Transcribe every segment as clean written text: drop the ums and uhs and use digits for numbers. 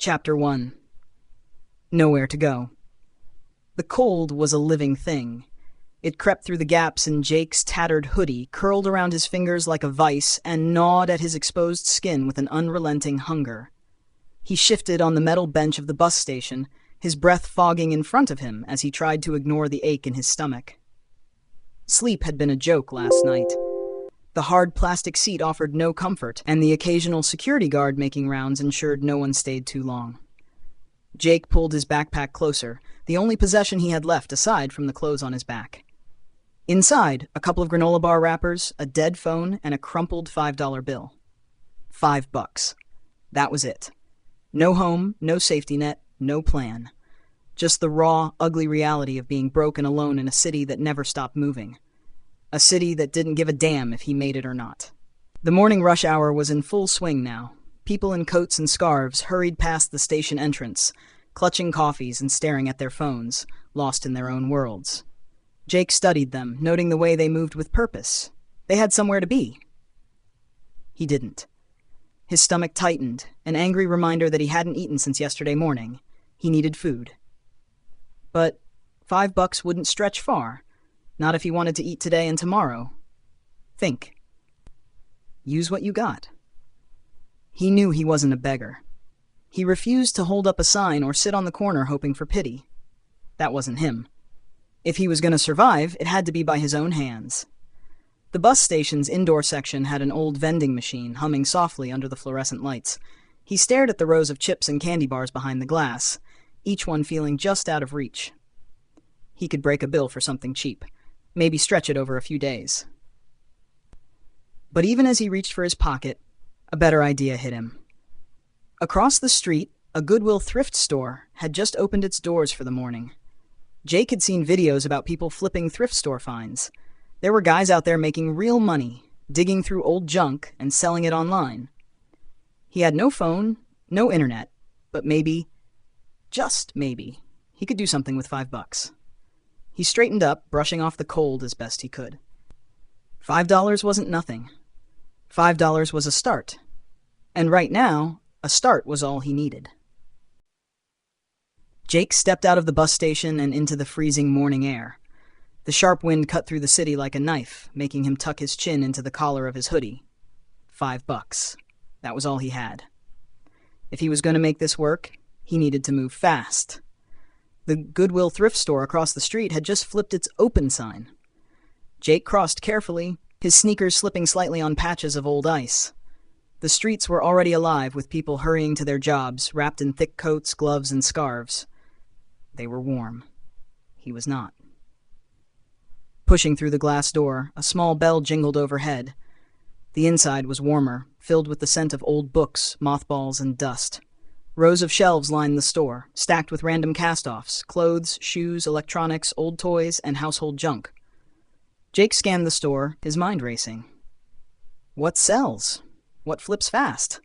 Chapter 1. Nowhere to go. The cold was a living thing. It crept through the gaps in Jake's tattered hoodie, curled around his fingers like a vice, and gnawed at his exposed skin with an unrelenting hunger. He shifted on the metal bench of the bus station, his breath fogging in front of him as he tried to ignore the ache in his stomach. Sleep had been a joke last night. The hard plastic seat offered no comfort, and the occasional security guard making rounds ensured no one stayed too long. Jake pulled his backpack closer, the only possession he had left aside from the clothes on his back. Inside, a couple of granola bar wrappers, a dead phone, and a crumpled $5 bill. $5. That was it. No home, no safety net, no plan. Just the raw, ugly reality of being broke and alone in a city that never stopped moving. A city that didn't give a damn if he made it or not. The morning rush hour was in full swing now. People in coats and scarves hurried past the station entrance, clutching coffees and staring at their phones, lost in their own worlds. Jake studied them, noting the way they moved with purpose. They had somewhere to be. He didn't. His stomach tightened, an angry reminder that he hadn't eaten since yesterday morning. He needed food. But $5 wouldn't stretch far. Not if he wanted to eat today and tomorrow. Think. Use what you got. He knew he wasn't a beggar. He refused to hold up a sign or sit on the corner hoping for pity. That wasn't him. If he was going to survive, it had to be by his own hands. The bus station's indoor section had an old vending machine humming softly under the fluorescent lights. He stared at the rows of chips and candy bars behind the glass, each one feeling just out of reach. He could break a bill for something cheap. Maybe stretch it over a few days. But even as he reached for his pocket, a better idea hit him. Across the street, a Goodwill thrift store had just opened its doors for the morning. Jake had seen videos about people flipping thrift store finds. There were guys out there making real money, digging through old junk and selling it online. He had no phone, no internet, but maybe, just maybe, he could do something with $5. He straightened up, brushing off the cold as best he could. $5 wasn't nothing. $5 was a start. And right now, a start was all he needed. Jake stepped out of the bus station and into the freezing morning air. The sharp wind cut through the city like a knife, making him tuck his chin into the collar of his hoodie. $5. That was all he had. If he was going to make this work, he needed to move fast. The Goodwill thrift store across the street had just flipped its open sign. Jake crossed carefully, his sneakers slipping slightly on patches of old ice. The streets were already alive with people hurrying to their jobs, wrapped in thick coats, gloves, and scarves. They were warm. He was not. Pushing through the glass door, a small bell jingled overhead. The inside was warmer, filled with the scent of old books, mothballs, and dust. Rows of shelves lined the store, stacked with random cast-offs, clothes, shoes, electronics, old toys, and household junk. Jake scanned the store, his mind racing. What sells? What flips fast?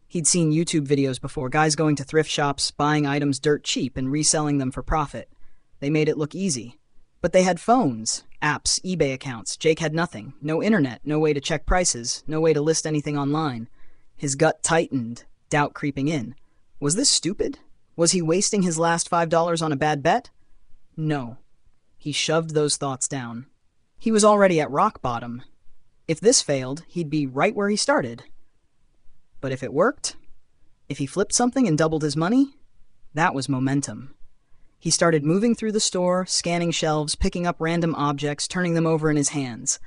He'd seen YouTube videos before, guys going to thrift shops, buying items dirt cheap and reselling them for profit. They made it look easy. But they had phones, apps, eBay accounts. Jake had nothing. No internet, no way to check prices, no way to list anything online. His gut tightened, doubt creeping in. Was this stupid? Was he wasting his last $5 on a bad bet? No. He shoved those thoughts down. He was already at rock bottom. If this failed, he'd be right where he started. But if it worked, if he flipped something and doubled his money, that was momentum. He started moving through the store, scanning shelves, picking up random objects, turning them over in his hands.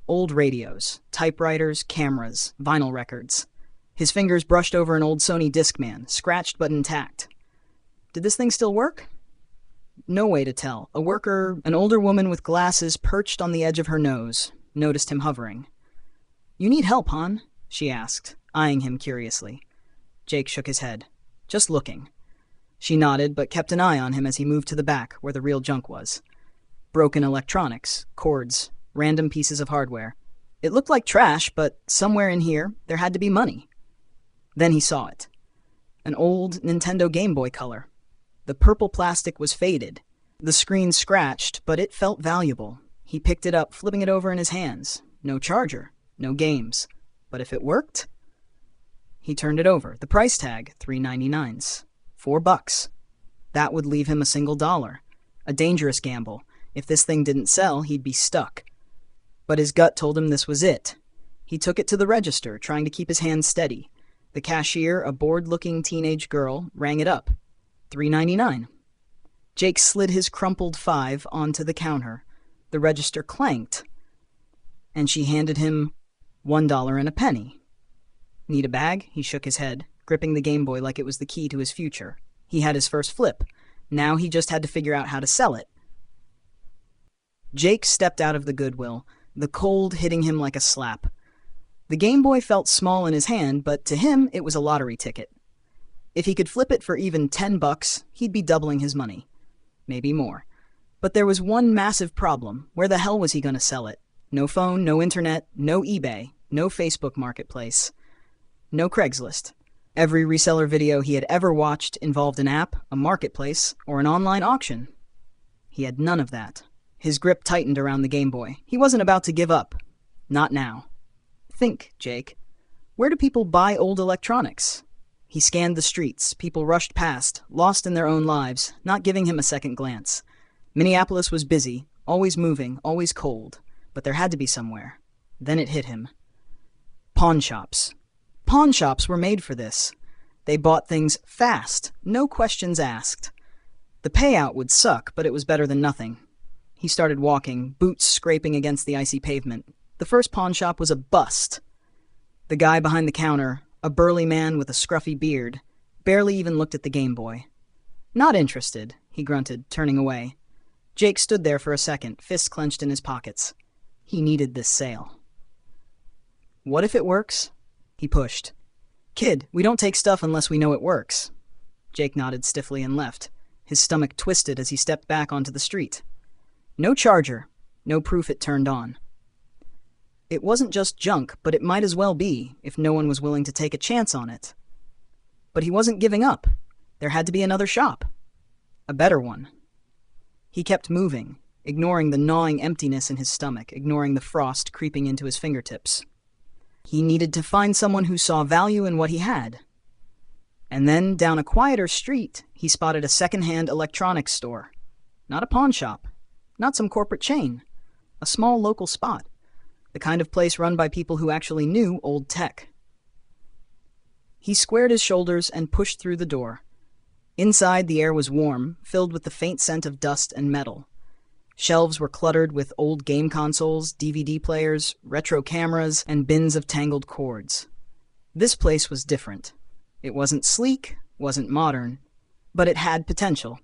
Old radios, typewriters, cameras, vinyl records. His fingers brushed over an old Sony Discman, scratched but intact. Did this thing still work? No way to tell. A worker, an older woman with glasses perched on the edge of her nose, noticed him hovering. "You need help, hon?" she asked, eyeing him curiously. Jake shook his head. "Just looking." She nodded, but kept an eye on him as he moved to the back, where the real junk was. Broken electronics, cords, random pieces of hardware. It looked like trash, but somewhere in here, there had to be money. Then he saw it. An old Nintendo Game Boy Color. The purple plastic was faded. The screen scratched, but it felt valuable. He picked it up, flipping it over in his hands. No charger, no games. But if it worked? He turned it over. The price tag, $3.99s. $4. That would leave him a single dollar. A dangerous gamble. If this thing didn't sell, he'd be stuck. But his gut told him this was it. He took it to the register, trying to keep his hands steady. The cashier, a bored-looking teenage girl, rang it up. $3.99. Jake slid his crumpled 5 onto the counter. The register clanked, and she handed him $1 and a penny. Need a bag? He shook his head, gripping the Game Boy like it was the key to his future. He had his first flip. Now he just had to figure out how to sell it. Jake stepped out of the Goodwill, the cold hitting him like a slap. The Game Boy felt small in his hand, but to him it was a lottery ticket. If he could flip it for even $10, he'd be doubling his money. Maybe more. But there was one massive problem. Where the hell was he going to sell it? No phone, no internet, no eBay, no Facebook Marketplace, no Craigslist. Every reseller video he had ever watched involved an app, a marketplace, or an online auction. He had none of that. His grip tightened around the Game Boy. He wasn't about to give up. Not now. Think, Jake. Where do people buy old electronics? He scanned the streets. People rushed past, lost in their own lives, not giving him a second glance. Minneapolis was busy, always moving, always cold. But there had to be somewhere. Then it hit him. Pawn shops. Pawn shops were made for this. They bought things fast, no questions asked. The payout would suck, but it was better than nothing. He started walking, boots scraping against the icy pavement. The first pawn shop was a bust. The guy behind the counter, a burly man with a scruffy beard, barely even looked at the Game Boy. Not interested, he grunted, turning away. Jake stood there for a second, fists clenched in his pockets. He needed this sale. What if it works? He pushed. Kid, we don't take stuff unless we know it works. Jake nodded stiffly and left. His stomach twisted as he stepped back onto the street. No charger, no proof it turned on. It wasn't just junk, but it might as well be, if no one was willing to take a chance on it. But he wasn't giving up. There had to be another shop. A better one. He kept moving, ignoring the gnawing emptiness in his stomach, ignoring the frost creeping into his fingertips. He needed to find someone who saw value in what he had. And then, down a quieter street, he spotted a second-hand electronics store. Not a pawn shop. Not some corporate chain. A small local spot. The kind of place run by people who actually knew old tech. He squared his shoulders and pushed through the door. Inside, the air was warm, filled with the faint scent of dust and metal. Shelves were cluttered with old game consoles, DVD players, retro cameras, and bins of tangled cords. This place was different. It wasn't sleek, wasn't modern, but it had potential.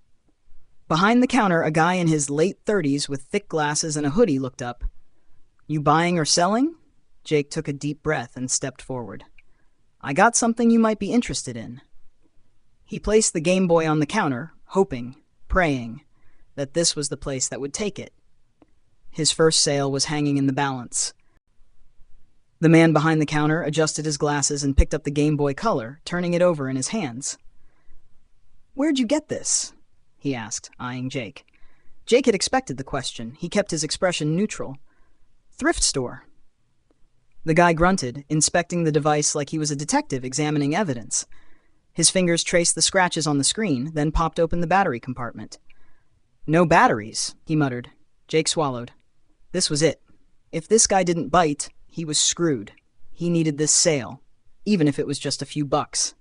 Behind the counter, a guy in his late 30s with thick glasses and a hoodie looked up. You buying or selling? Jake took a deep breath and stepped forward. I got something you might be interested in. He placed the Game Boy on the counter, hoping, praying, that this was the place that would take it. His first sale was hanging in the balance. The man behind the counter adjusted his glasses and picked up the Game Boy Color, turning it over in his hands. Where'd you get this? He asked, eyeing Jake. Jake had expected the question. He kept his expression neutral. Thrift store. The guy grunted, inspecting the device like he was a detective examining evidence. His fingers traced the scratches on the screen, then popped open the battery compartment. No batteries, he muttered. Jake swallowed. This was it. If this guy didn't bite, he was screwed. He needed this sale, even if it was just a few bucks.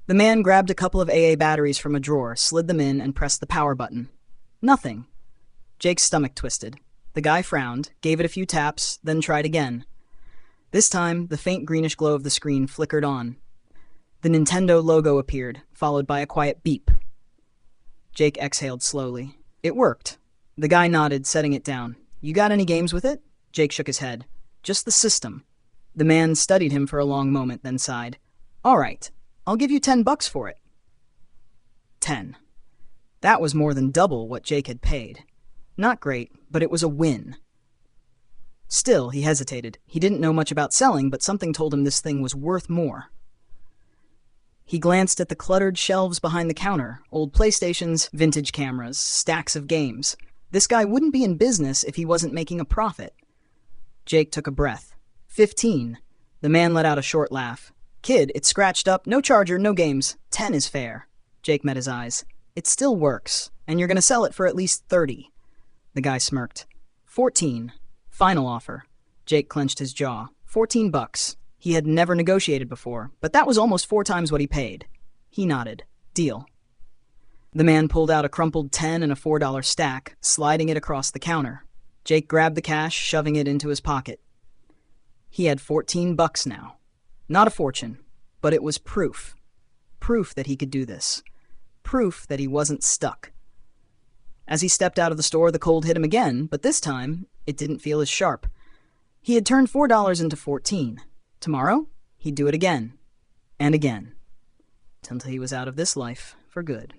The man grabbed a couple of AA batteries from a drawer, slid them in, and pressed the power button. Nothing. Jake's stomach twisted. The guy frowned, gave it a few taps, then tried again. This time, the faint greenish glow of the screen flickered on. The Nintendo logo appeared, followed by a quiet beep. Jake exhaled slowly. It worked. The guy nodded, setting it down. You got any games with it? Jake shook his head. Just the system. The man studied him for a long moment, then sighed. All right, I'll give you $10 for it. 10. That was more than double what Jake had paid. Not great, but it was a win. Still, he hesitated. He didn't know much about selling, but something told him this thing was worth more. He glanced at the cluttered shelves behind the counter, old PlayStations, vintage cameras, stacks of games. This guy wouldn't be in business if he wasn't making a profit. Jake took a breath. 15. The man let out a short laugh. Kid, it's scratched up, no charger, no games. 10 is fair. Jake met his eyes. It still works, and you're gonna sell it for at least 30. The guy smirked. 14. Final offer. Jake clenched his jaw. $14. He had never negotiated before, but that was almost 4 times what he paid. He nodded. Deal. The man pulled out a crumpled 10 and a $4 stack, sliding it across the counter. Jake grabbed the cash, shoving it into his pocket. He had $14 now. Not a fortune, but it was proof. Proof that he could do this. Proof that he wasn't stuck. As he stepped out of the store, the cold hit him again, but this time, it didn't feel as sharp. He had turned $4 into 14. Tomorrow, he'd do it again. And again. Until he was out of this life for good.